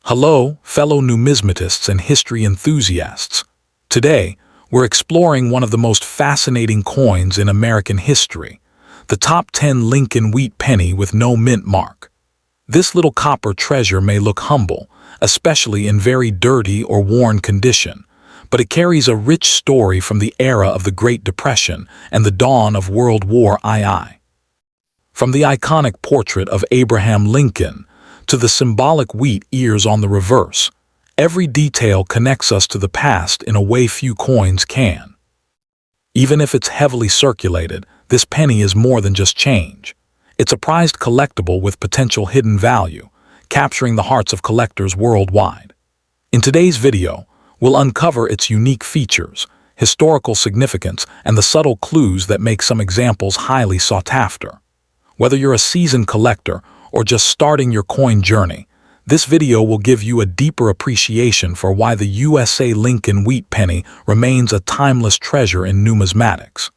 Hello, fellow numismatists and history enthusiasts. Today, we're exploring one of the most fascinating coins in American history, the top 10 Lincoln wheat penny with no mint mark. This little copper treasure may look humble, especially in very dirty or worn condition, but it carries a rich story from the era of the Great Depression and the dawn of World War II. From the iconic portrait of Abraham Lincoln to the symbolic wheat ears on the reverse, every detail connects us to the past in a way few coins can. Even if it's heavily circulated, this penny is more than just change. It's a prized collectible with potential hidden value, capturing the hearts of collectors worldwide. In today's video, we'll uncover its unique features, historical significance, and the subtle clues that make some examples highly sought after. Whether you're a seasoned collector or just starting your coin journey, this video will give you a deeper appreciation for why the USA Lincoln wheat penny remains a timeless treasure in numismatics.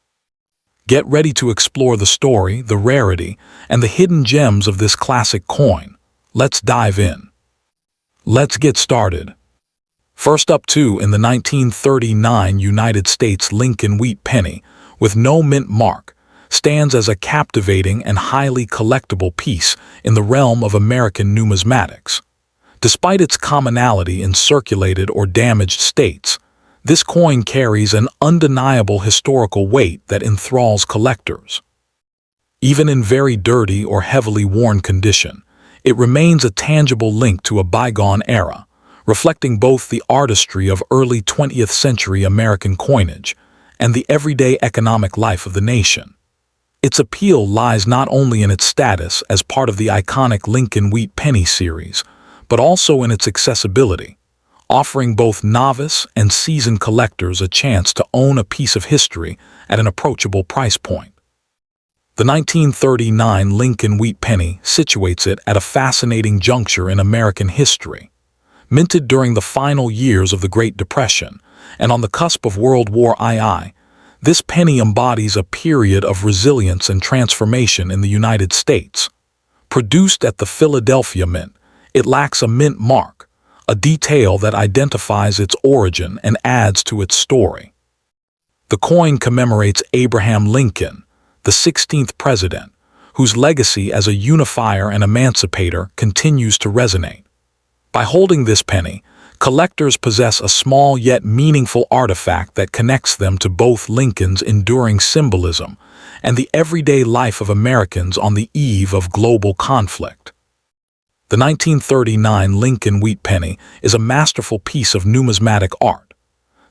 Get ready to explore the story, the rarity, and the hidden gems of this classic coin. Let's dive in. Let's get started. First up, in the 1939 United States Lincoln wheat penny, with no mint mark, stands as a captivating and highly collectible piece in the realm of American numismatics. Despite its commonality in circulated or damaged states, this coin carries an undeniable historical weight that enthralls collectors. Even in very dirty or heavily worn condition, it remains a tangible link to a bygone era, reflecting both the artistry of early 20th century American coinage and the everyday economic life of the nation. Its appeal lies not only in its status as part of the iconic Lincoln wheat penny series, but also in its accessibility, offering both novice and seasoned collectors a chance to own a piece of history at an approachable price point. The 1939 Lincoln wheat penny situates it at a fascinating juncture in American history. Minted during the final years of the Great Depression and on the cusp of World War II, this penny embodies a period of resilience and transformation in the United States. Produced at the Philadelphia Mint, it lacks a mint mark, a detail that identifies its origin and adds to its story. The coin commemorates Abraham Lincoln, the 16th president, whose legacy as a unifier and emancipator continues to resonate. By holding this penny, collectors possess a small yet meaningful artifact that connects them to both Lincoln's enduring symbolism and the everyday life of Americans on the eve of global conflict. The 1939 Lincoln wheat penny is a masterful piece of numismatic art.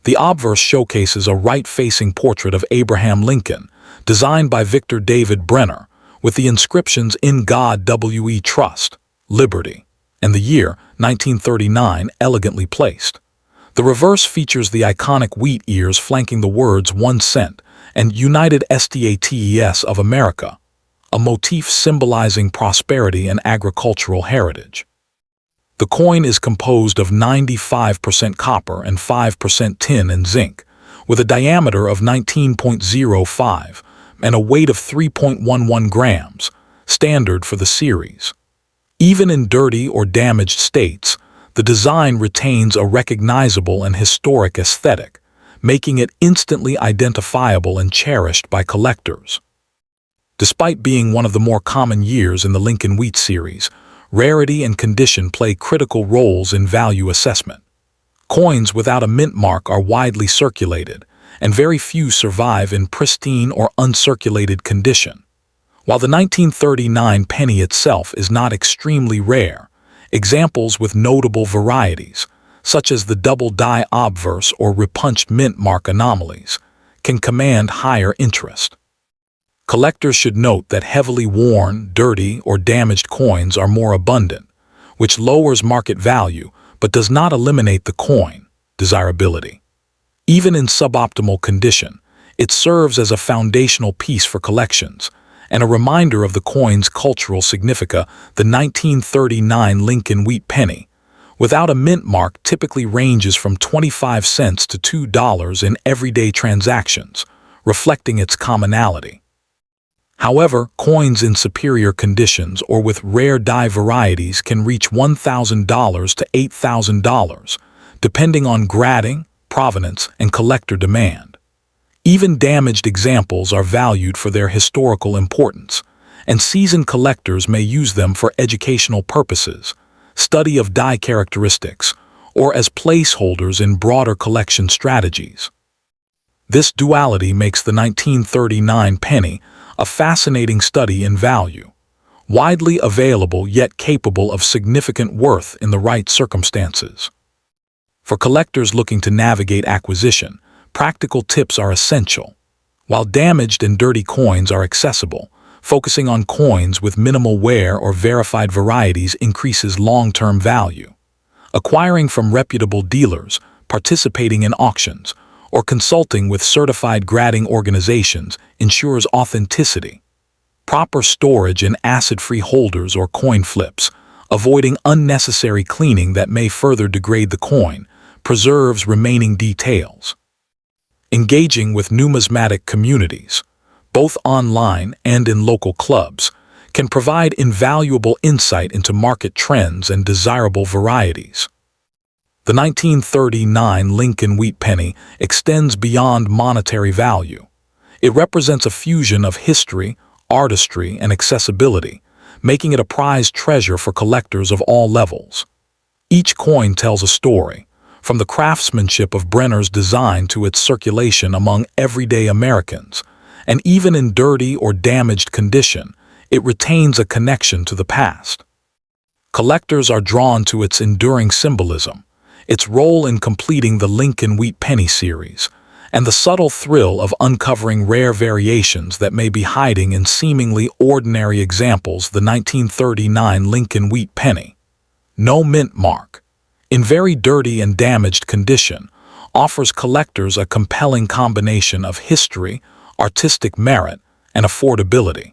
The obverse showcases a right-facing portrait of Abraham Lincoln, designed by Victor David Brenner, with the inscriptions "In God We Trust, Liberty," and the year 1939 elegantly placed. The reverse features the iconic wheat ears flanking the words 1 cent and United States of America, a motif symbolizing prosperity and agricultural heritage. The coin is composed of 95% copper and 5% tin and zinc, with a diameter of 19.05 and a weight of 3.11 grams, standard for the series. Even in dirty or damaged states, the design retains a recognizable and historic aesthetic, making it instantly identifiable and cherished by collectors. Despite being one of the more common years in the Lincoln wheat series, rarity and condition play critical roles in value assessment. Coins without a mint mark are widely circulated, and very few survive in pristine or uncirculated condition. While the 1939 penny itself is not extremely rare, examples with notable varieties, such as the double-die obverse or repunched mint mark anomalies, can command higher interest. Collectors should note that heavily worn, dirty, or damaged coins are more abundant, which lowers market value but does not eliminate the coin desirability. Even in suboptimal condition, it serves as a foundational piece for collections, and a reminder of the coin's cultural significance. The 1939 Lincoln wheat penny, without a mint mark, typically ranges from 25 cents to $2 in everyday transactions, reflecting its commonality. However, coins in superior conditions or with rare die varieties can reach $1,000 to $8,000, depending on grading, provenance, and collector demand. Even damaged examples are valued for their historical importance, and seasoned collectors may use them for educational purposes, study of die characteristics, or as placeholders in broader collection strategies. This duality makes the 1939 penny a fascinating study in value, widely available yet capable of significant worth in the right circumstances. For collectors looking to navigate acquisition, practical tips are essential. While damaged and dirty coins are accessible, focusing on coins with minimal wear or verified varieties increases long-term value. Acquiring from reputable dealers, participating in auctions, or consulting with certified grading organizations ensures authenticity. Proper storage in acid-free holders or coin flips, avoiding unnecessary cleaning that may further degrade the coin, preserves remaining details. Engaging with numismatic communities, both online and in local clubs, can provide invaluable insight into market trends and desirable varieties. The 1939 Lincoln wheat penny extends beyond monetary value. It represents a fusion of history, artistry, and accessibility, making it a prized treasure for collectors of all levels. Each coin tells a story, from the craftsmanship of Brenner's design to its circulation among everyday Americans, and even in dirty or damaged condition, it retains a connection to the past. Collectors are drawn to its enduring symbolism, its role in completing the Lincoln wheat penny series, and the subtle thrill of uncovering rare variations that may be hiding in seemingly ordinary examples. The 1939 Lincoln wheat penny, no mint mark, in very dirty and damaged condition, offers collectors a compelling combination of history, artistic merit, and affordability.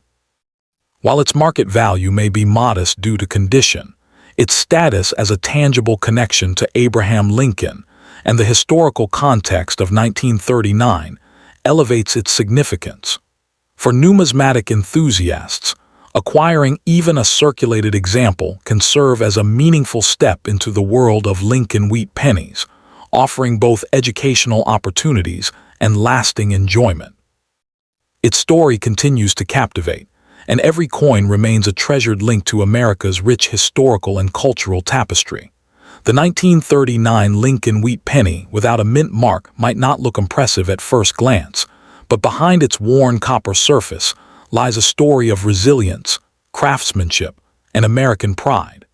While its market value may be modest due to condition, its status as a tangible connection to Abraham Lincoln and the historical context of 1939 elevates its significance. For numismatic enthusiasts, acquiring even a circulated example can serve as a meaningful step into the world of Lincoln wheat pennies, offering both educational opportunities and lasting enjoyment. Its story continues to captivate, and every coin remains a treasured link to America's rich historical and cultural tapestry. The 1939 Lincoln wheat penny without a mint mark might not look impressive at first glance, but behind its worn copper surface lies a story of resilience, craftsmanship, and American pride.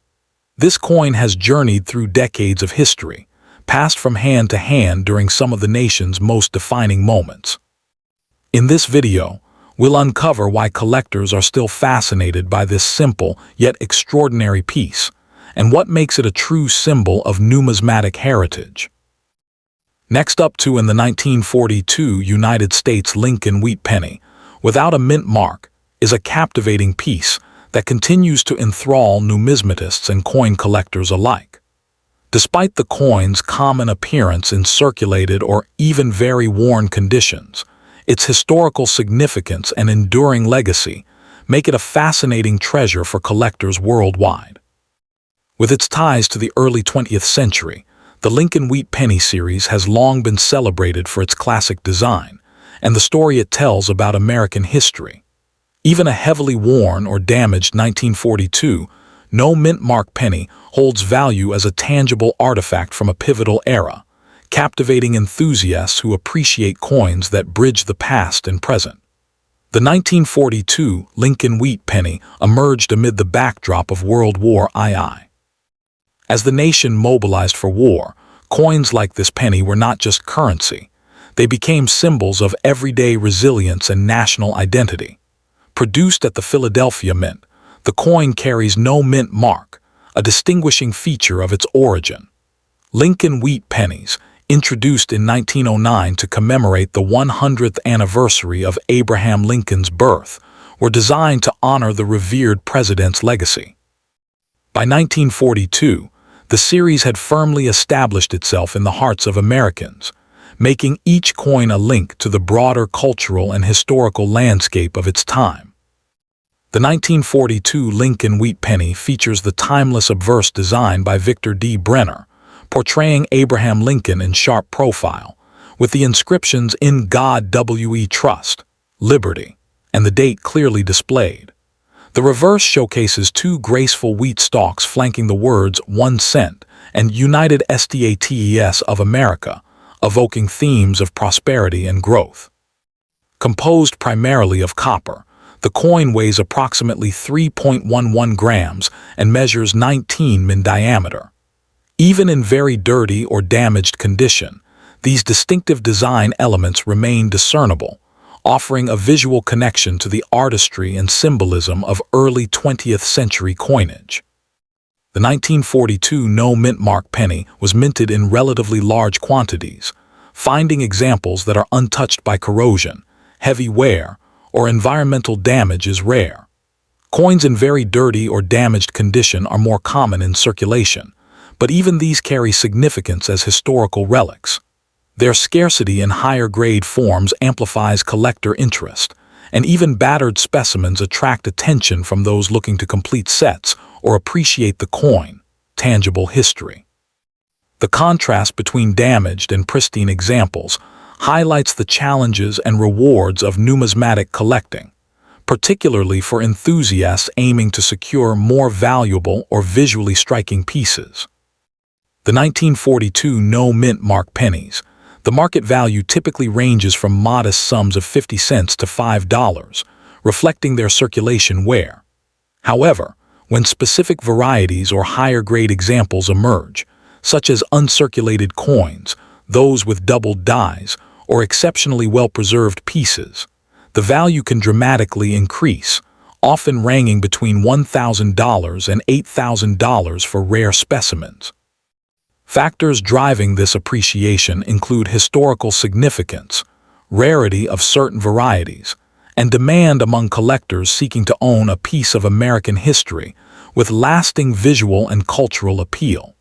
This coin has journeyed through decades of history, passed from hand to hand during some of the nation's most defining moments. In this video, we'll uncover why collectors are still fascinated by this simple yet extraordinary piece, and what makes it a true symbol of numismatic heritage. Next up in the 1942 United States Lincoln wheat penny, without a mint mark, is a captivating piece that continues to enthrall numismatists and coin collectors alike. Despite the coin's common appearance in circulated or even very worn conditions, its historical significance and enduring legacy make it a fascinating treasure for collectors worldwide. With its ties to the early 20th century, the Lincoln wheat penny series has long been celebrated for its classic design and the story it tells about American history. Even a heavily worn or damaged 1942 no mint mark penny holds value as a tangible artifact from a pivotal era, captivating enthusiasts who appreciate coins that bridge the past and present. The 1942 Lincoln wheat penny emerged amid the backdrop of World War II. As the nation mobilized for war, coins like this penny were not just currency. They became symbols of everyday resilience and national identity. Produced at the Philadelphia Mint, the coin carries no mint mark, a distinguishing feature of its origin. Lincoln wheat pennies, introduced in 1909 to commemorate the 100th anniversary of Abraham Lincoln's birth, were designed to honor the revered president's legacy. By 1942, the series had firmly established itself in the hearts of Americans, making each coin a link to the broader cultural and historical landscape of its time. The 1942 Lincoln Wheat Penny features the timeless obverse design by Victor D. Brenner, portraying Abraham Lincoln in sharp profile, with the inscriptions "In God We Trust," "Liberty," and the date clearly displayed. The reverse showcases two graceful wheat stalks flanking the words "1 cent" and "United States of America," evoking themes of prosperity and growth. Composed primarily of copper, the coin weighs approximately 3.11 grams and measures 19 min in diameter. Even in very dirty or damaged condition, these distinctive design elements remain discernible, offering a visual connection to the artistry and symbolism of early 20th century coinage. The 1942 no-mint mark penny was minted in relatively large quantities, finding examples that are untouched by corrosion, heavy wear, or environmental damage is rare. Coins in very dirty or damaged condition are more common in circulation, but even these carry significance as historical relics. Their scarcity in higher-grade forms amplifies collector interest, and even battered specimens attract attention from those looking to complete sets or appreciate the coin, tangible history. The contrast between damaged and pristine examples highlights the challenges and rewards of numismatic collecting, particularly for enthusiasts aiming to secure more valuable or visually striking pieces. The 1942 no-mint mark pennies. The market value typically ranges from modest sums of 50 cents to $5, reflecting their circulation wear. However, when specific varieties or higher-grade examples emerge, such as uncirculated coins, those with doubled dies, or exceptionally well-preserved pieces, the value can dramatically increase, often ranging between $1,000 and $8,000 for rare specimens. Factors driving this appreciation include historical significance, rarity of certain varieties, and demand among collectors seeking to own a piece of American history with lasting visual and cultural appeal.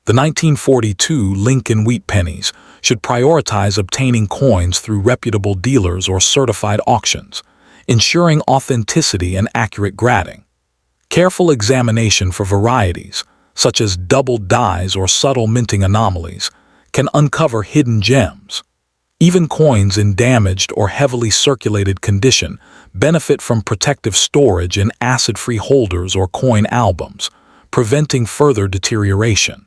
The 1942 Lincoln Wheat Pennies should prioritize obtaining coins through reputable dealers or certified auctions, ensuring authenticity and accurate grading. Careful examination for varieties, such as doubled dies or subtle minting anomalies, can uncover hidden gems. Even coins in damaged or heavily circulated condition benefit from protective storage in acid-free holders or coin albums, preventing further deterioration.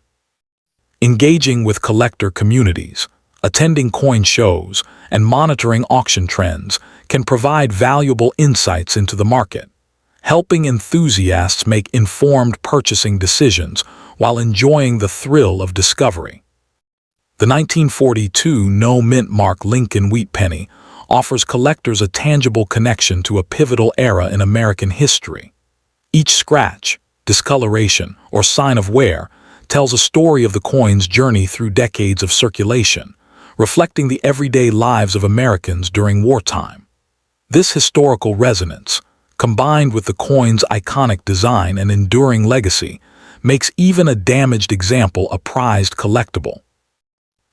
Engaging with collector communities, attending coin shows, and monitoring auction trends can provide valuable insights into the market, helping enthusiasts make informed purchasing decisions while enjoying the thrill of discovery. The 1942 no-mint mark Lincoln Wheat Penny offers collectors a tangible connection to a pivotal era in American history. Each scratch, discoloration, or sign of wear tells a story of the coin's journey through decades of circulation, reflecting the everyday lives of Americans during wartime. This historical resonance, combined with the coin's iconic design and enduring legacy, makes even a damaged example a prized collectible.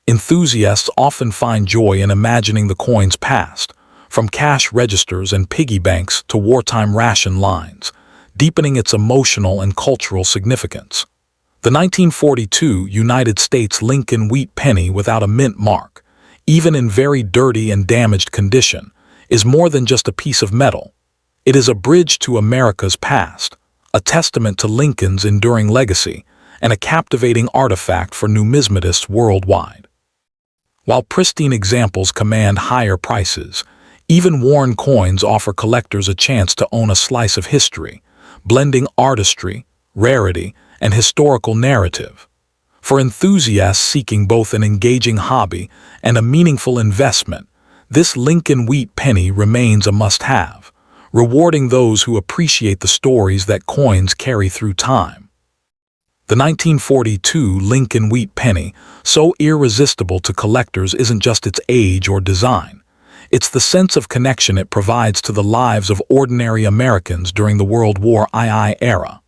Enthusiasts often find joy in imagining the coin's past, from cash registers and piggy banks to wartime ration lines, deepening its emotional and cultural significance. The 1942 United States Lincoln Wheat Penny without a mint mark, even in very dirty and damaged condition, is more than just a piece of metal. It is a bridge to America's past, a testament to Lincoln's enduring legacy, and a captivating artifact for numismatists worldwide. While pristine examples command higher prices, even worn coins offer collectors a chance to own a slice of history, blending artistry, rarity, and historical narrative. For enthusiasts seeking both an engaging hobby and a meaningful investment, this Lincoln Wheat Penny remains a must-have, rewarding those who appreciate the stories that coins carry through time. The 1942 Lincoln Wheat Penny, so irresistible to collectors, isn't just its age or design. It's the sense of connection it provides to the lives of ordinary Americans during the World War II era.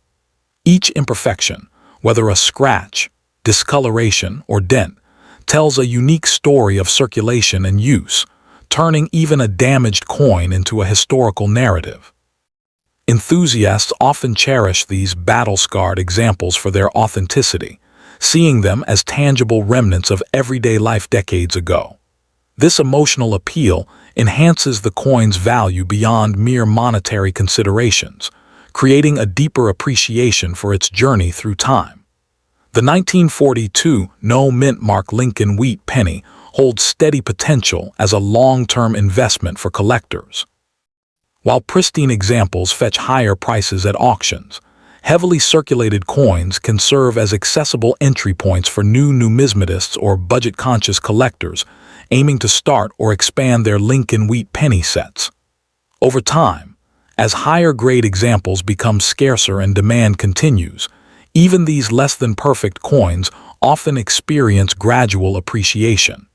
Each imperfection, whether a scratch, discoloration, or dent, tells a unique story of circulation and use, turning even a damaged coin into a historical narrative. Enthusiasts often cherish these battle-scarred examples for their authenticity, seeing them as tangible remnants of everyday life decades ago. This emotional appeal enhances the coin's value beyond mere monetary considerations, creating a deeper appreciation for its journey through time. The 1942 no-mint mark Lincoln wheat penny holds steady potential as a long-term investment for collectors. While pristine examples fetch higher prices at auctions, heavily circulated coins can serve as accessible entry points for new numismatists or budget-conscious collectors aiming to start or expand their Lincoln wheat penny sets. Over time, as higher-grade examples become scarcer and demand continues, even these less-than-perfect coins often experience gradual appreciation.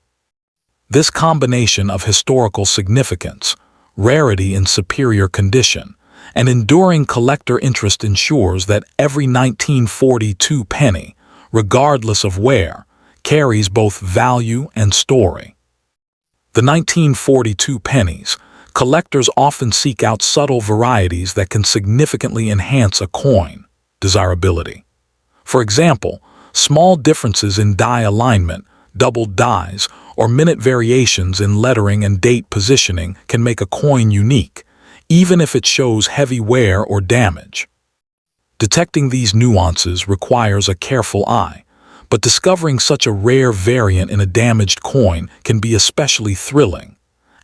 This combination of historical significance, rarity in superior condition, and enduring collector interest ensures that every 1942 penny, regardless of wear, carries both value and story. The 1942 pennies, collectors often seek out subtle varieties that can significantly enhance a coin desirability. For example, small differences in die alignment, doubled dies, or minute variations in lettering and date positioning can make a coin unique, even if it shows heavy wear or damage. Detecting these nuances requires a careful eye, but discovering such a rare variant in a damaged coin can be especially thrilling,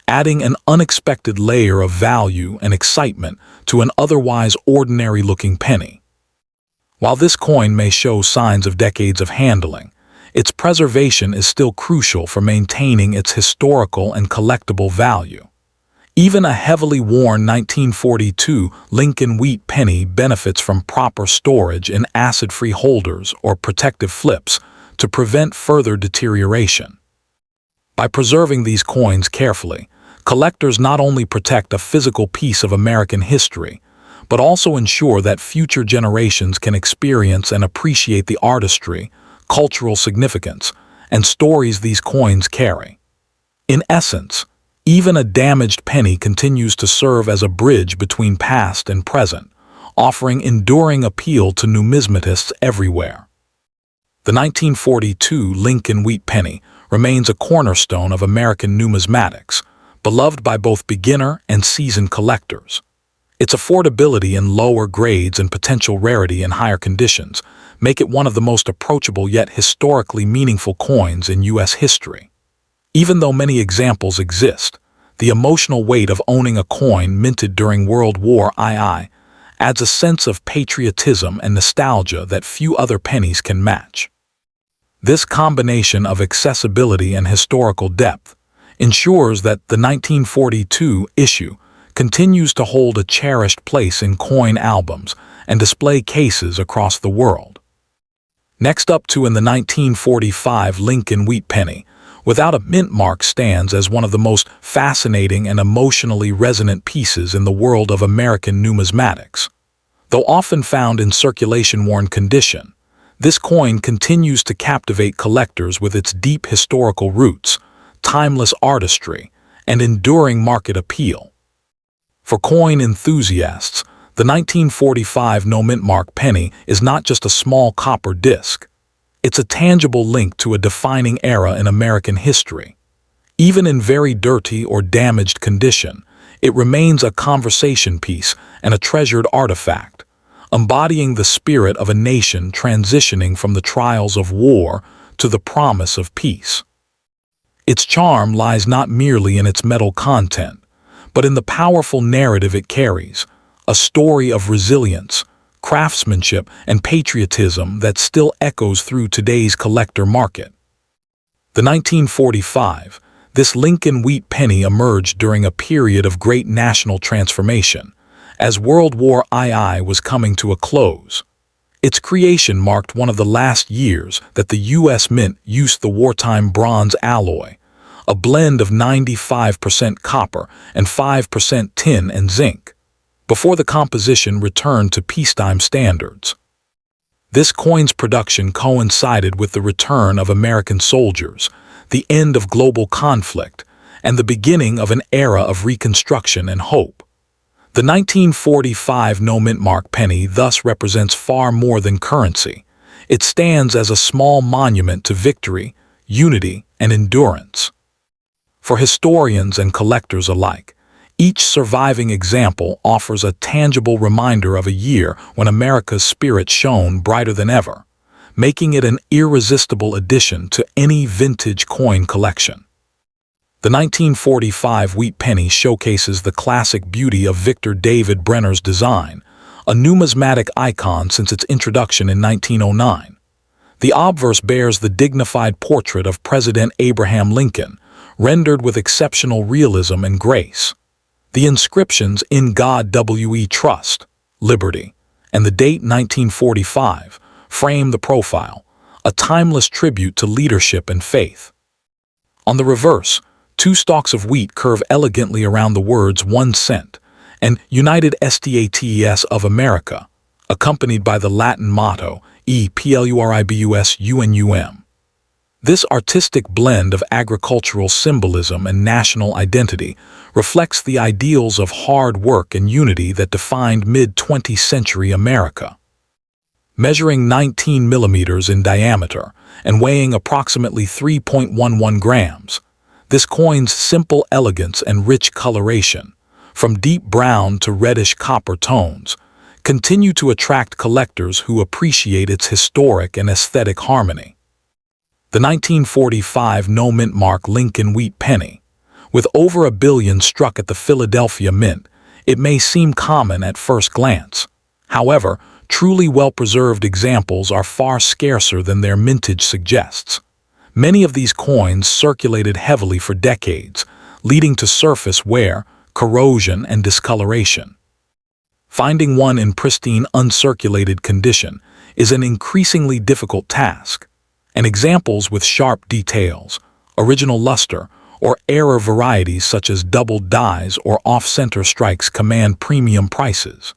adding an unexpected layer of value and excitement to an otherwise ordinary-looking penny. While this coin may show signs of decades of handling, its preservation is still crucial for maintaining its historical and collectible value. Even a heavily worn 1942 Lincoln wheat penny benefits from proper storage in acid-free holders or protective flips to prevent further deterioration. By preserving these coins carefully, collectors not only protect a physical piece of American history, but also ensure that future generations can experience and appreciate the artistry, cultural significance, and stories these coins carry. In essence, even a damaged penny continues to serve as a bridge between past and present, offering enduring appeal to numismatists everywhere. The 1942 Lincoln wheat penny remains a cornerstone of American numismatics, beloved by both beginner and seasoned collectors. Its affordability in lower grades and potential rarity in higher conditions make it one of the most approachable yet historically meaningful coins in U.S. history. Even though many examples exist, the emotional weight of owning a coin minted during World War II adds a sense of patriotism and nostalgia that few other pennies can match. This combination of accessibility and historical depth ensures that the 1942 issue continues to hold a cherished place in coin albums and display cases across the world. Next up in the 1945 Lincoln wheat penny, without a mint mark, stands as one of the most fascinating and emotionally resonant pieces in the world of American numismatics. Though often found in circulation-worn condition, this coin continues to captivate collectors with its deep historical roots, timeless artistry, and enduring market appeal. For coin enthusiasts, the 1945 no-mint mark penny is not just a small copper disc. It's a tangible link to a defining era in American history. Even in very dirty or damaged condition, it remains a conversation piece and a treasured artifact, embodying the spirit of a nation transitioning from the trials of war to the promise of peace. Its charm lies not merely in its metal content, but in the powerful narrative it carries, a story of resilience, craftsmanship, and patriotism that still echoes through today's collector market. The 1945, this Lincoln wheat penny emerged during a period of great national transformation, as World War II was coming to a close. Its creation marked one of the last years that the U.S. Mint used the wartime bronze alloy, a blend of 95% copper and 5% tin and zinc, before the composition returned to peacetime standards. This coin's production coincided with the return of American soldiers, the end of global conflict, and the beginning of an era of reconstruction and hope. The 1945 no-mint mark penny thus represents far more than currency. It stands as a small monument to victory, unity, and endurance. For historians and collectors alike, each surviving example offers a tangible reminder of a year when America's spirit shone brighter than ever, making it an irresistible addition to any vintage coin collection. The 1945 wheat penny showcases the classic beauty of Victor David Brenner's design, a numismatic icon since its introduction in 1909. The obverse bears the dignified portrait of President Abraham Lincoln, rendered with exceptional realism and grace. The inscriptions "In God We Trust," "Liberty," and the date 1945 frame the profile, a timeless tribute to leadership and faith. On the reverse, two stalks of wheat curve elegantly around the words 1 cent and United States of America, accompanied by the Latin motto E Pluribus Unum. This artistic blend of agricultural symbolism and national identity reflects the ideals of hard work and unity that defined mid-20th century America. Measuring 19 millimeters in diameter and weighing approximately 3.11 grams, this coin's simple elegance and rich coloration, from deep brown to reddish copper tones, continue to attract collectors who appreciate its historic and aesthetic harmony. The 1945 no-mint mark Lincoln wheat penny, with over $1 billion struck at the Philadelphia Mint, it may seem common at first glance. However, truly well-preserved examples are far scarcer than their mintage suggests. Many of these coins circulated heavily for decades, leading to surface wear, corrosion, and discoloration. Finding one in pristine, uncirculated condition is an increasingly difficult task, and examples with sharp details, original luster, or error varieties such as doubled dies or off-center strikes command premium prices.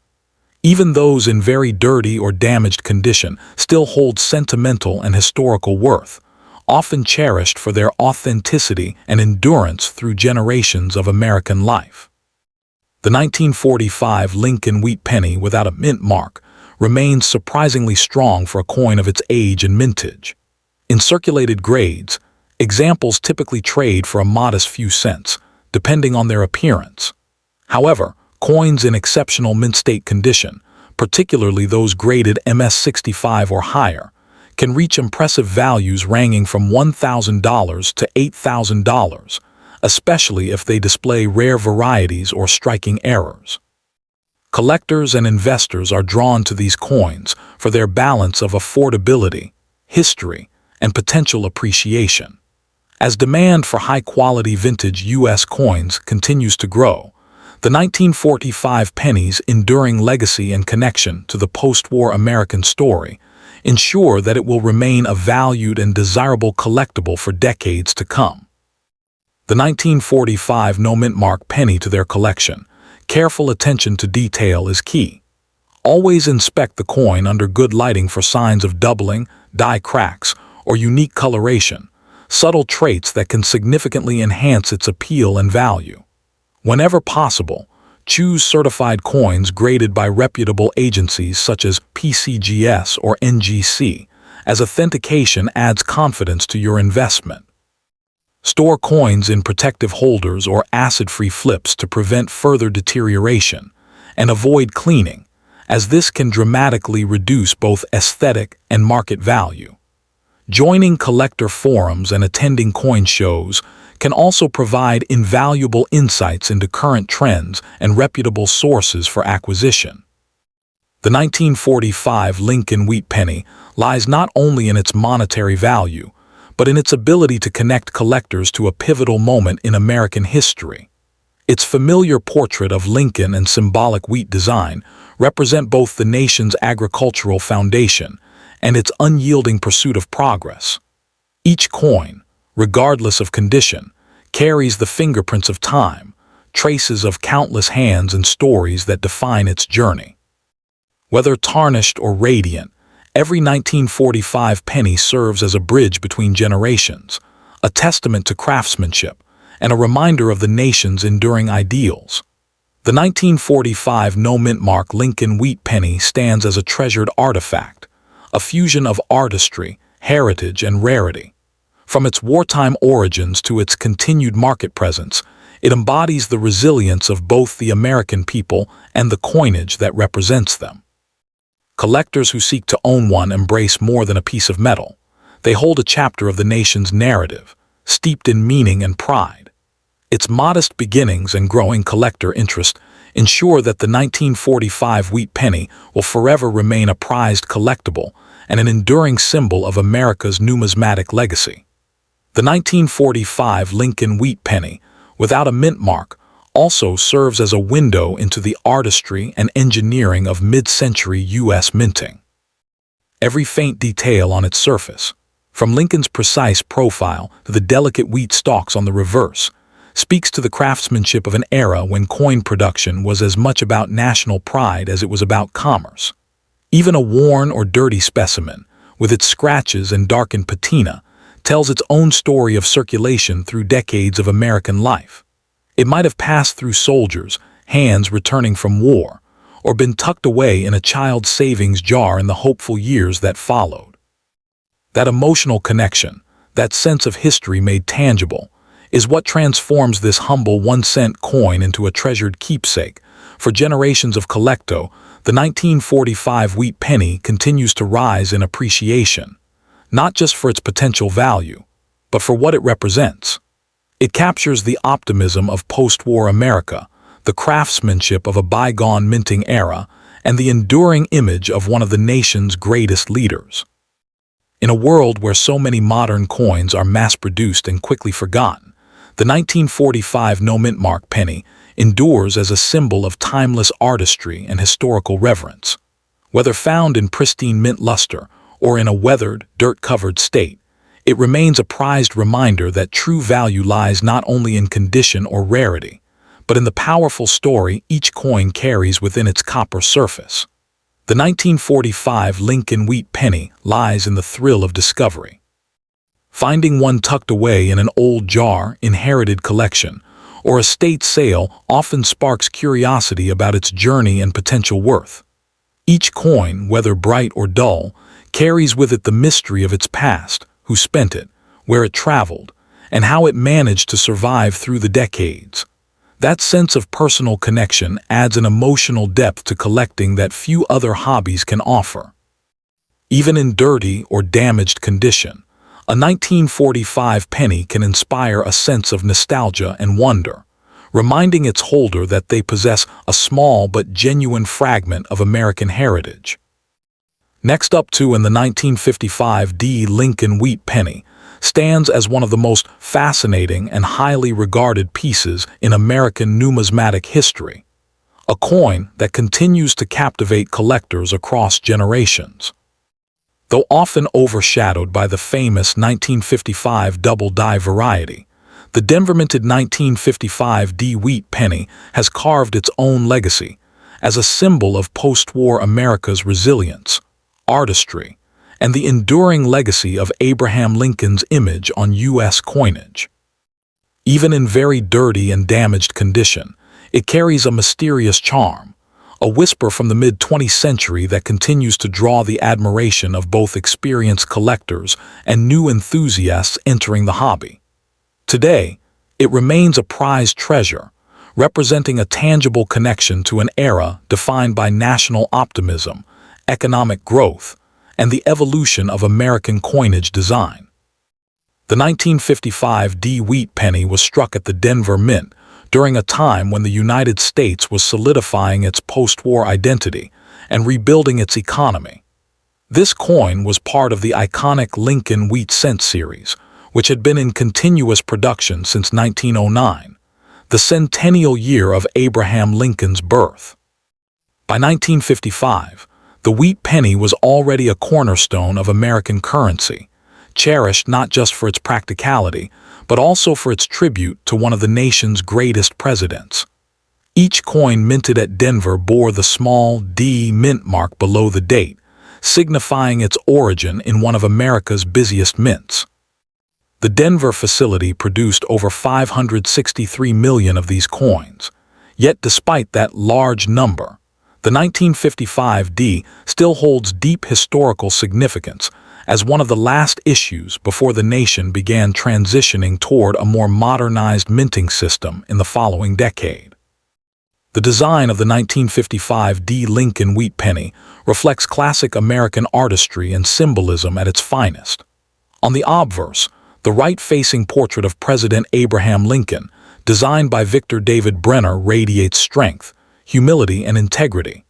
Even those in very dirty or damaged condition still hold sentimental and historical worth, often cherished for their authenticity and endurance through generations of American life. The 1945 Lincoln wheat penny without a mint mark remains surprisingly strong for a coin of its age and mintage. In circulated grades, examples typically trade for a modest few cents, depending on their appearance. However, coins in exceptional mint state condition, particularly those graded MS-65 or higher, can reach impressive values ranging from $1,000 to $8,000, especially if they display rare varieties or striking errors. Collectors and investors are drawn to these coins for their balance of affordability, history, and potential appreciation. As demand for high-quality vintage U.S. coins continues to grow, the 1945 penny's enduring legacy and connection to the post-war American story ensure that it will remain a valued and desirable collectible for decades to come. The 1945 no-mint mark penny to their collection. Careful attention to detail is key. Always inspect the coin under good lighting for signs of doubling, die cracks, or unique coloration, subtle traits that can significantly enhance its appeal and value. Whenever possible, choose certified coins graded by reputable agencies such as PCGS or NGC, as authentication adds confidence to your investment. Store coins in protective holders or acid-free flips to prevent further deterioration, and avoid cleaning, as this can dramatically reduce both aesthetic and market value. Joining collector forums and attending coin shows can also provide invaluable insights into current trends and reputable sources for acquisition. The 1945 Lincoln wheat penny lies not only in its monetary value, but in its ability to connect collectors to a pivotal moment in American history. Its familiar portrait of Lincoln and symbolic wheat design represent both the nation's agricultural foundation and its unyielding pursuit of progress. Each coin, regardless of condition, carries the fingerprints of time, traces of countless hands and stories that define its journey. Whether tarnished or radiant, every 1945 penny serves as a bridge between generations, a testament to craftsmanship, and a reminder of the nation's enduring ideals. The 1945 no-mint mark Lincoln wheat penny stands as a treasured artifact, a fusion of artistry, heritage, and rarity. From its wartime origins to its continued market presence, it embodies the resilience of both the American people and the coinage that represents them. Collectors who seek to own one embrace more than a piece of metal. They hold a chapter of the nation's narrative, steeped in meaning and pride. Its modest beginnings and growing collector interest ensure that the 1945 wheat penny will forever remain a prized collectible and an enduring symbol of America's numismatic legacy. The 1945 Lincoln wheat penny, without a mint mark, also serves as a window into the artistry and engineering of mid-century U.S. minting. Every faint detail on its surface, from Lincoln's precise profile to the delicate wheat stalks on the reverse, speaks to the craftsmanship of an era when coin production was as much about national pride as it was about commerce. Even a worn or dirty specimen, with its scratches and darkened patina, tells its own story of circulation through decades of American life. It might have passed through soldiers' hands returning from war, or been tucked away in a child's savings jar in the hopeful years that followed. That emotional connection, that sense of history made tangible, is what transforms this humble 1-cent coin into a treasured keepsake. For generations of collecto, the 1945 wheat penny continues to rise in appreciation, not just for its potential value, but for what it represents. It captures the optimism of post-war America, the craftsmanship of a bygone minting era, and the enduring image of one of the nation's greatest leaders. In a world where so many modern coins are mass-produced and quickly forgotten, the 1945 no-mint mark penny endures as a symbol of timeless artistry and historical reverence. Whether found in pristine mint luster or in a weathered, dirt-covered state, it remains a prized reminder that true value lies not only in condition or rarity, but in the powerful story each coin carries within its copper surface. The 1945 Lincoln wheat penny lies in the thrill of discovery. Finding one tucked away in an old jar, inherited collection, or estate sale often sparks curiosity about its journey and potential worth. Each coin, whether bright or dull, carries with it the mystery of its past, who spent it, where it traveled, and how it managed to survive through the decades. That sense of personal connection adds an emotional depth to collecting that few other hobbies can offer. Even in dirty or damaged condition, a 1945 penny can inspire a sense of nostalgia and wonder, reminding its holder that they possess a small but genuine fragment of American heritage. Next up in the 1955 Lincoln wheat penny stands as one of the most fascinating and highly regarded pieces in American numismatic history, a coin that continues to captivate collectors across generations. Though often overshadowed by the famous 1955 double die variety, the Denver-minted 1955 wheat penny has carved its own legacy as a symbol of post-war America's resilience, artistry, and the enduring legacy of Abraham Lincoln's image on U.S. coinage. Even in very dirty and damaged condition, it carries a mysterious charm, a whisper from the mid-20th century that continues to draw the admiration of both experienced collectors and new enthusiasts entering the hobby. Today, it remains a prized treasure, representing a tangible connection to an era defined by national optimism, economic growth, and the evolution of American coinage design. The 1955 wheat penny was struck at the Denver Mint during a time when the United States was solidifying its post-war identity and rebuilding its economy. This coin was part of the iconic Lincoln wheat cent series, which had been in continuous production since 1909, the centennial year of Abraham Lincoln's birth. By 1955, the wheat penny was already a cornerstone of American currency, cherished not just for its practicality, but also for its tribute to one of the nation's greatest presidents. Each coin minted at Denver bore the small D mint mark below the date, signifying its origin in one of America's busiest mints. The Denver facility produced over 563 million of these coins, Yet despite that large number, the 1955 D still holds deep historical significance as one of the last issues before the nation began transitioning toward a more modernized minting system in the following decade. The design of the 1955 D Lincoln Wheat Penny reflects classic American artistry and symbolism at its finest. On the obverse, the right-facing portrait of President Abraham Lincoln, designed by Victor David Brenner, radiates strength, humility, and integrity.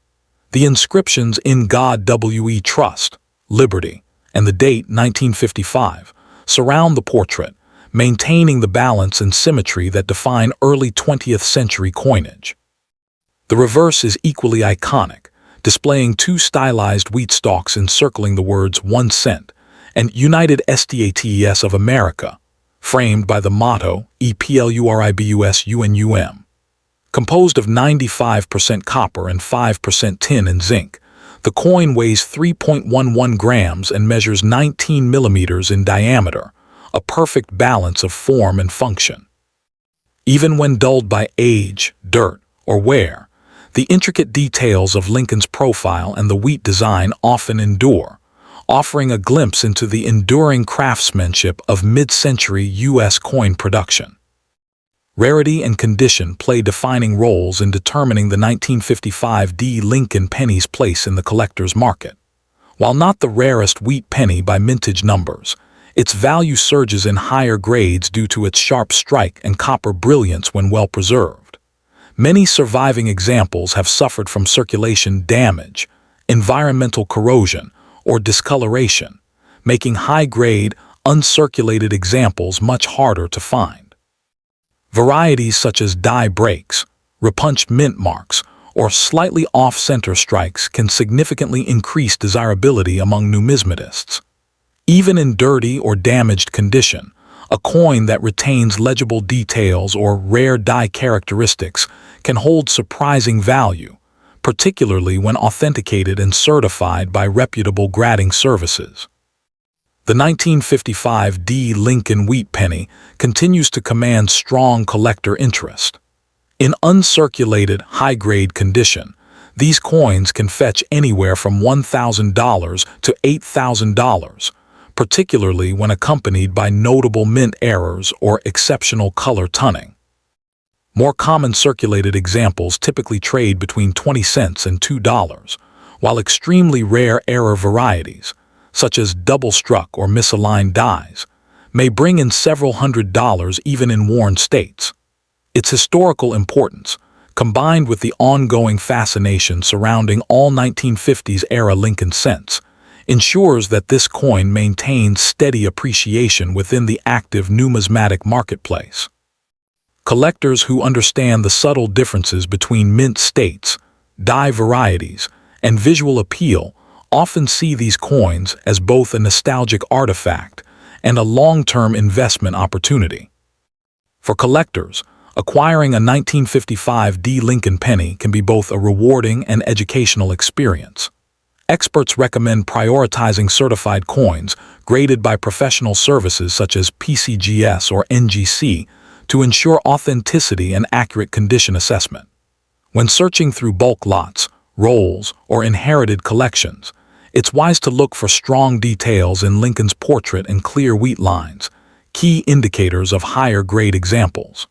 The inscriptions "In God We Trust," "Liberty," and the date 1955 surround the portrait, maintaining the balance and symmetry that define early 20th century coinage. The reverse is equally iconic, displaying two stylized wheat stalks encircling the words 1 cent and United States of America, framed by the motto EPLURIBUSUNUM. Composed of 95% copper and 5% tin and zinc, the coin weighs 3.11 grams and measures 19 millimeters in diameter, a perfect balance of form and function. Even when dulled by age, dirt, or wear, the intricate details of Lincoln's profile and the wheat design often endure, offering a glimpse into the enduring craftsmanship of mid-century U.S. coin production. Rarity and condition play defining roles in determining the 1955 D Lincoln penny's place in the collector's market. While not the rarest wheat penny by mintage numbers, its value surges in higher grades due to its sharp strike and copper brilliance when well preserved. Many surviving examples have suffered from circulation damage, environmental corrosion, or discoloration, making high-grade, uncirculated examples much harder to find. Varieties such as die breaks, repunched mint marks, or slightly off-center strikes can significantly increase desirability among numismatists. Even in dirty or damaged condition, a coin that retains legible details or rare die characteristics can hold surprising value, particularly when authenticated and certified by reputable grading services. The 1955 D Lincoln Wheat Penny continues to command strong collector interest. In uncirculated, high-grade condition, these coins can fetch anywhere from $1,000 to $8,000, particularly when accompanied by notable mint errors or exceptional color toning. More common circulated examples typically trade between 20 cents and $2, while extremely rare error varieties, such as double-struck or misaligned dies, may bring in several $100s even in worn states. Its historical importance, combined with the ongoing fascination surrounding all 1950s-era Lincoln cents, ensures that this coin maintains steady appreciation within the active numismatic marketplace. Collectors who understand the subtle differences between mint states, die varieties, and visual appeal often see these coins as both a nostalgic artifact and a long-term investment opportunity. For collectors, acquiring a 1955 D Lincoln penny can be both a rewarding and educational experience. Experts recommend prioritizing certified coins graded by professional services such as PCGS or NGC to ensure authenticity and accurate condition assessment. When searching through bulk lots, rolls, or inherited collections, it's wise to look for strong details in Lincoln's portrait and clear wheat lines, key indicators of higher-grade examples.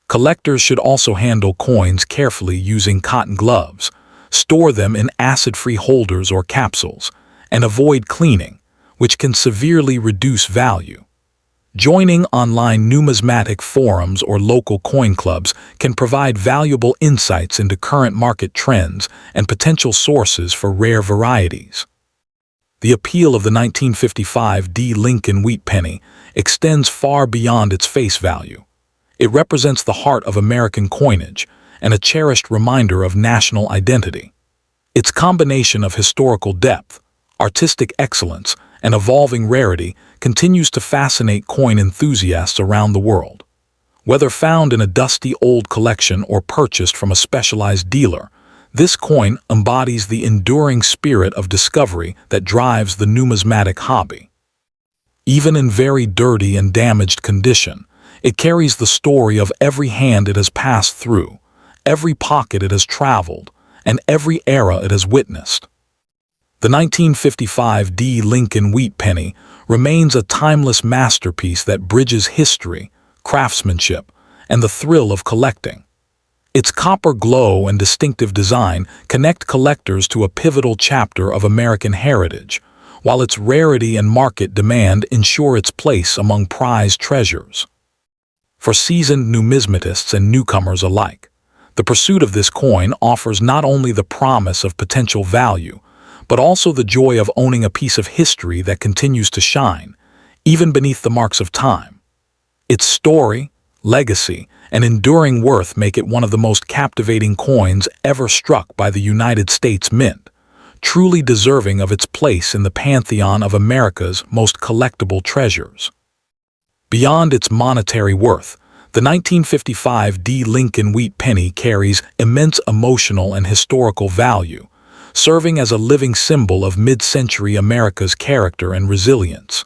Collectors should also handle coins carefully using cotton gloves, store them in acid-free holders or capsules, and avoid cleaning, which can severely reduce value. Joining online numismatic forums or local coin clubs can provide valuable insights into current market trends and potential sources for rare varieties. The appeal of the 1955 D Lincoln Wheat Penny extends far beyond its face value. It represents the heart of American coinage and a cherished reminder of national identity. Its combination of historical depth, artistic excellence, and evolving rarity continues to fascinate coin enthusiasts around the world. Whether found in a dusty old collection or purchased from a specialized dealer, this coin embodies the enduring spirit of discovery that drives the numismatic hobby. Even in very dirty and damaged condition, it carries the story of every hand it has passed through, every pocket it has traveled, and every era it has witnessed. The 1955 D. Lincoln Wheat Penny remains a timeless masterpiece that bridges history, craftsmanship, and the thrill of collecting. Its copper glow and distinctive design connect collectors to a pivotal chapter of American heritage, while its rarity and market demand ensure its place among prized treasures. For seasoned numismatists and newcomers alike, the pursuit of this coin offers not only the promise of potential value, but also the joy of owning a piece of history that continues to shine, even beneath the marks of time. Its story, legacy, and enduring worth make it one of the most captivating coins ever struck by the United States Mint, truly deserving of its place in the pantheon of America's most collectible treasures. Beyond its monetary worth, the 1955 D. Lincoln Wheat Penny carries immense emotional and historical value, serving as a living symbol of mid-century America's character and resilience.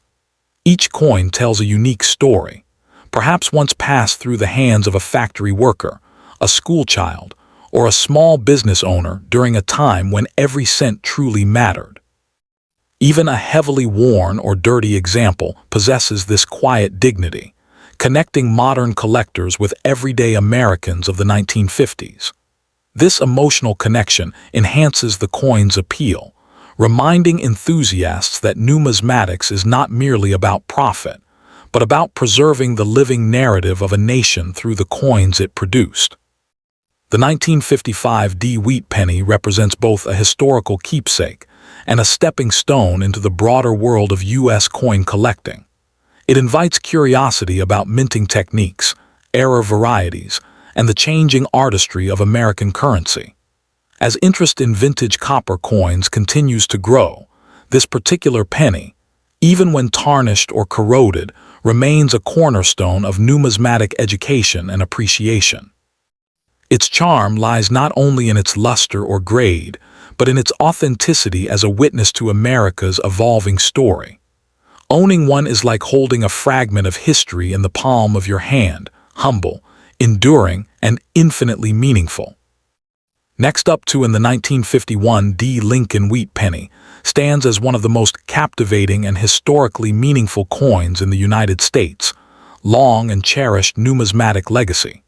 Each coin tells a unique story, perhaps once passed through the hands of a factory worker, a schoolchild, or a small business owner during a time when every cent truly mattered. Even a heavily worn or dirty example possesses this quiet dignity, connecting modern collectors with everyday Americans of the 1950s. This emotional connection enhances the coin's appeal, reminding enthusiasts that numismatics is not merely about profit, but about preserving the living narrative of a nation through the coins it produced. The 1955 D. Wheat Penny represents both a historical keepsake and a stepping stone into the broader world of U.S. coin collecting. It invites curiosity about minting techniques, era varieties, and the changing artistry of American currency. As interest in vintage copper coins continues to grow, this particular penny, even when tarnished or corroded, remains a cornerstone of numismatic education and appreciation. Its charm lies not only in its luster or grade, but in its authenticity as a witness to America's evolving story. Owning one is like holding a fragment of history in the palm of your hand, humble, enduring, and infinitely meaningful. Next up to in the 1951 D. Lincoln Wheat Penny stands as one of the most captivating and historically meaningful coins in the United States, long and cherished numismatic legacy.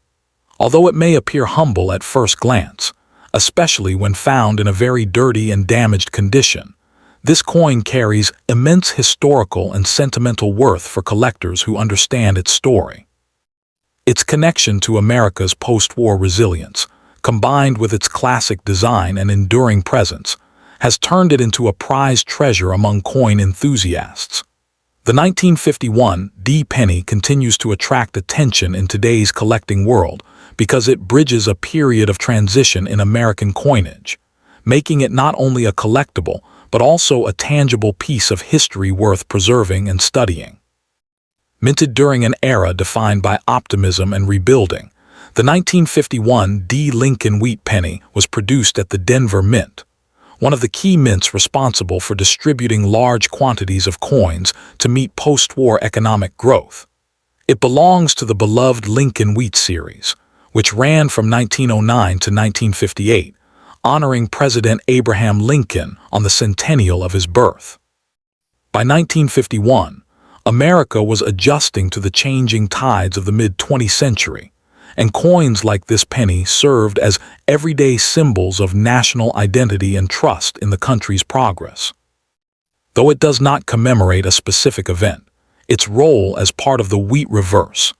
Although it may appear humble at first glance, especially when found in a very dirty and damaged condition, this coin carries immense historical and sentimental worth for collectors who understand its story. Its connection to America's post-war resilience, combined with its classic design and enduring presence, has turned it into a prized treasure among coin enthusiasts. The 1951 D. Penny continues to attract attention in today's collecting world because it bridges a period of transition in American coinage, making it not only a collectible but also a tangible piece of history worth preserving and studying. Minted during an era defined by optimism and rebuilding, the 1951 D. Lincoln Wheat Penny was produced at the Denver Mint, one of the key mints responsible for distributing large quantities of coins to meet post-war economic growth. It belongs to the beloved Lincoln Wheat series, which ran from 1909 to 1958, honoring President Abraham Lincoln on the centennial of his birth. By 1951, America was adjusting to the changing tides of the mid-20th century, and coins like this penny served as everyday symbols of national identity and trust in the country's progress. Though it does not commemorate a specific event, its role as part of the wheat reverse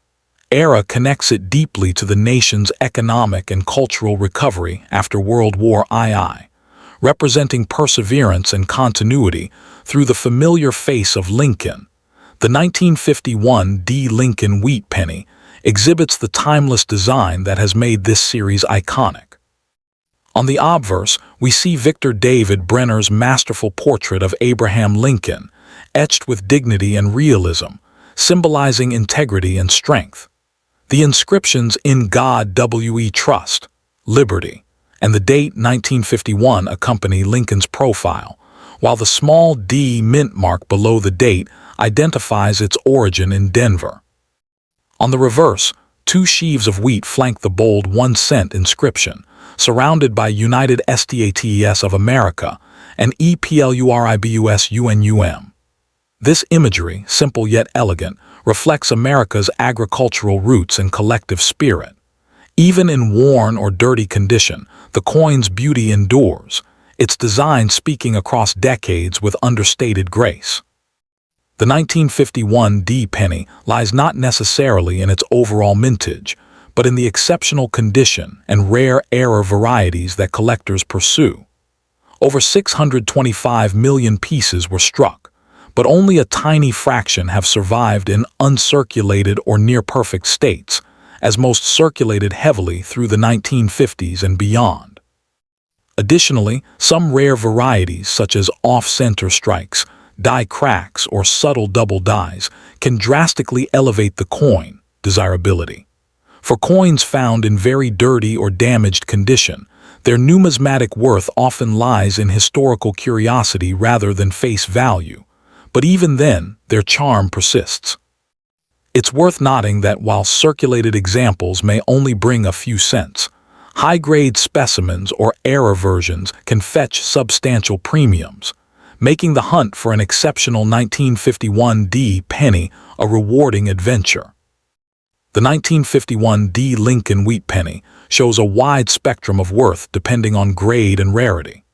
era connects it deeply to the nation's economic and cultural recovery after World War II, representing perseverance and continuity through the familiar face of Lincoln. The 1951 D. Lincoln Wheat Penny exhibits the timeless design that has made this series iconic. On the obverse, we see Victor David Brenner's masterful portrait of Abraham Lincoln, etched with dignity and realism, symbolizing integrity and strength. The inscriptions "In God We Trust," "Liberty," and the date 1951 accompany Lincoln's profile, while the small D mint mark below the date identifies its origin in Denver. On the reverse, Two sheaves of wheat flank the bold 1 cent inscription, surrounded by United States of America and EPLURIBUSUNUM. This imagery, simple yet elegant, reflects America's agricultural roots and collective spirit. Even in worn or dirty condition, the coin's beauty endures, its design speaking across decades with understated grace. The 1951 D penny lies not necessarily in its overall mintage, but in the exceptional condition and rare error varieties that collectors pursue. Over 625 million pieces were struck, but only a tiny fraction have survived in uncirculated or near-perfect states, as most circulated heavily through the 1950s and beyond. Additionally, some rare varieties such as off-center strikes, die cracks, or subtle double dies can drastically elevate the coin desirability. For coins found in very dirty or damaged condition, their numismatic worth often lies in historical curiosity rather than face value, but even then, their charm persists. It's worth noting that while circulated examples may only bring a few cents, high-grade specimens or error versions can fetch substantial premiums, making the hunt for an exceptional 1951 D penny a rewarding adventure. The 1951 D Lincoln wheat penny shows a wide spectrum of worth depending on grade and rarity.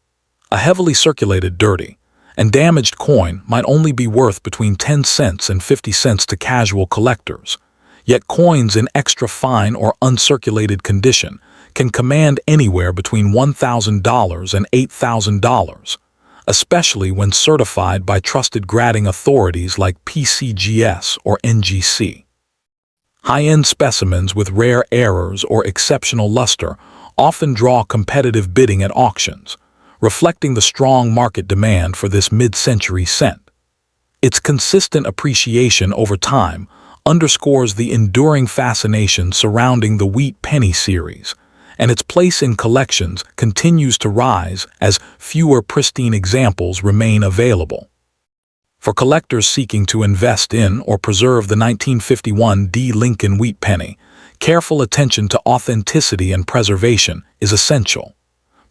A heavily circulated, dirty, and damaged coin might only be worth between 10 cents and 50 cents to casual collectors, yet coins in extra fine or uncirculated condition can command anywhere between $1,000 and $8,000, especially when certified by trusted grading authorities like PCGS or NGC. High-end specimens with rare errors or exceptional luster often draw competitive bidding at auctions, reflecting the strong market demand for this mid-century cent. Its consistent appreciation over time underscores the enduring fascination surrounding the wheat penny series, and its place in collections continues to rise as fewer pristine examples remain available. For collectors seeking to invest in or preserve the 1951 D Lincoln wheat penny, careful attention to authenticity and preservation is essential.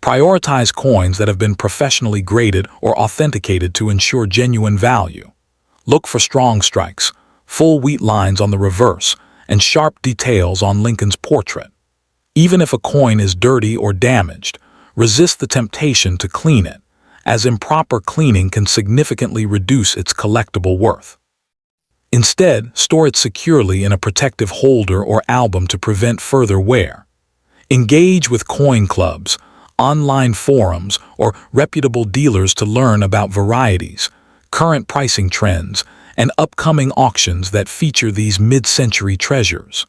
Prioritize coins that have been professionally graded or authenticated to ensure genuine value. Look for strong strikes, full wheat lines on the reverse, and sharp details on Lincoln's portrait. Even if a coin is dirty or damaged, resist the temptation to clean it, as improper cleaning can significantly reduce its collectible worth. Instead, store it securely in a protective holder or album to prevent further wear. Engage with coin clubs, online forums, or reputable dealers to learn about varieties, current pricing trends, and upcoming auctions that feature these mid-century treasures.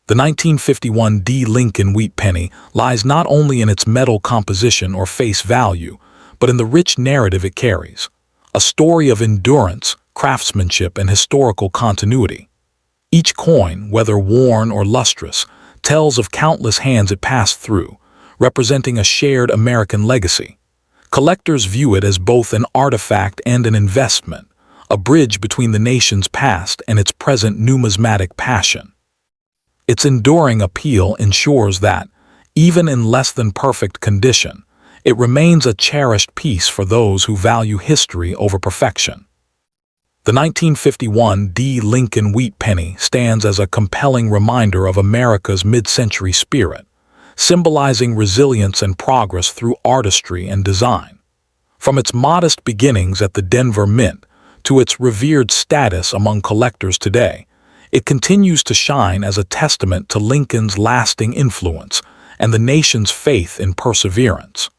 The 1951 D Lincoln wheat penny lies not only in its metal composition or face value, but in the rich narrative it carries, a story of endurance, craftsmanship, and historical continuity. Each coin, whether worn or lustrous, tells of countless hands it passed through, representing a shared American legacy. Collectors view it as both an artifact and an investment, a bridge between the nation's past and its present numismatic passion. Its enduring appeal ensures that, even in less than perfect condition, it remains a cherished piece for those who value history over perfection. The 1951 D Lincoln wheat penny stands as a compelling reminder of America's mid-century spirit, symbolizing resilience and progress through artistry and design. From its modest beginnings at the Denver Mint to its revered status among collectors today, it continues to shine as a testament to Lincoln's lasting influence and the nation's faith in perseverance.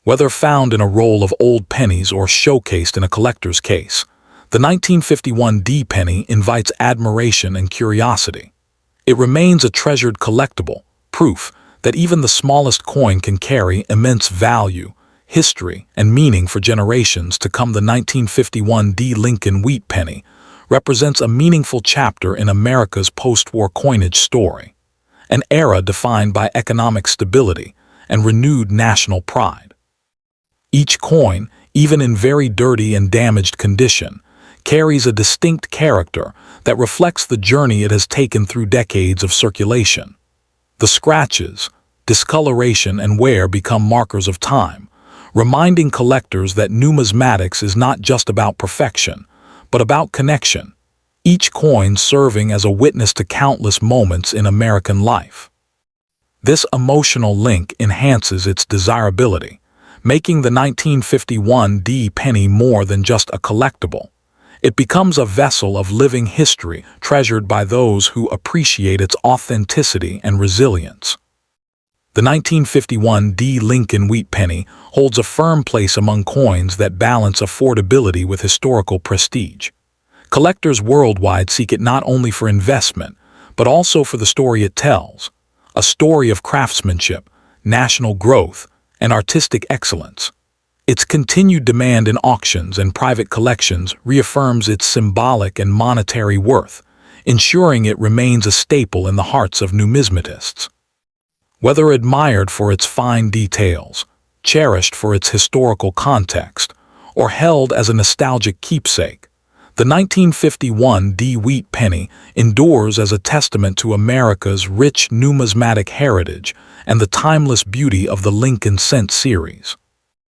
Whether found in a roll of old pennies or showcased in a collector's case, the 1951 D penny invites admiration and curiosity. It remains a treasured collectible, proof that even the smallest coin can carry immense value, history, and meaning for generations to come. The 1951 D Lincoln wheat penny represents a meaningful chapter in America's post-war coinage story, an era defined by economic stability and renewed national pride. Each coin, even in very dirty and damaged condition, carries a distinct character that reflects the journey it has taken through decades of circulation. The scratches, discoloration, and wear become markers of time, reminding collectors that numismatics is not just about perfection, but about connection, each coin serving as a witness to countless moments in American life. This emotional link enhances its desirability, making the 1951 penny more than just a collectible. It becomes a vessel of living history treasured by those who appreciate its authenticity and resilience. The 1951 Lincoln wheat penny holds a firm place among coins that balance affordability with historical prestige. Collectors worldwide seek it not only for investment, but also for the story it tells, a story of craftsmanship, national growth, and artistic excellence. Its continued demand in auctions and private collections reaffirms its symbolic and monetary worth, ensuring it remains a staple in the hearts of numismatists. Whether admired for its fine details, cherished for its historical context, or held as a nostalgic keepsake, the 1951 wheat penny endures as a testament to America's rich numismatic heritage and the timeless beauty of the Lincoln Cent series.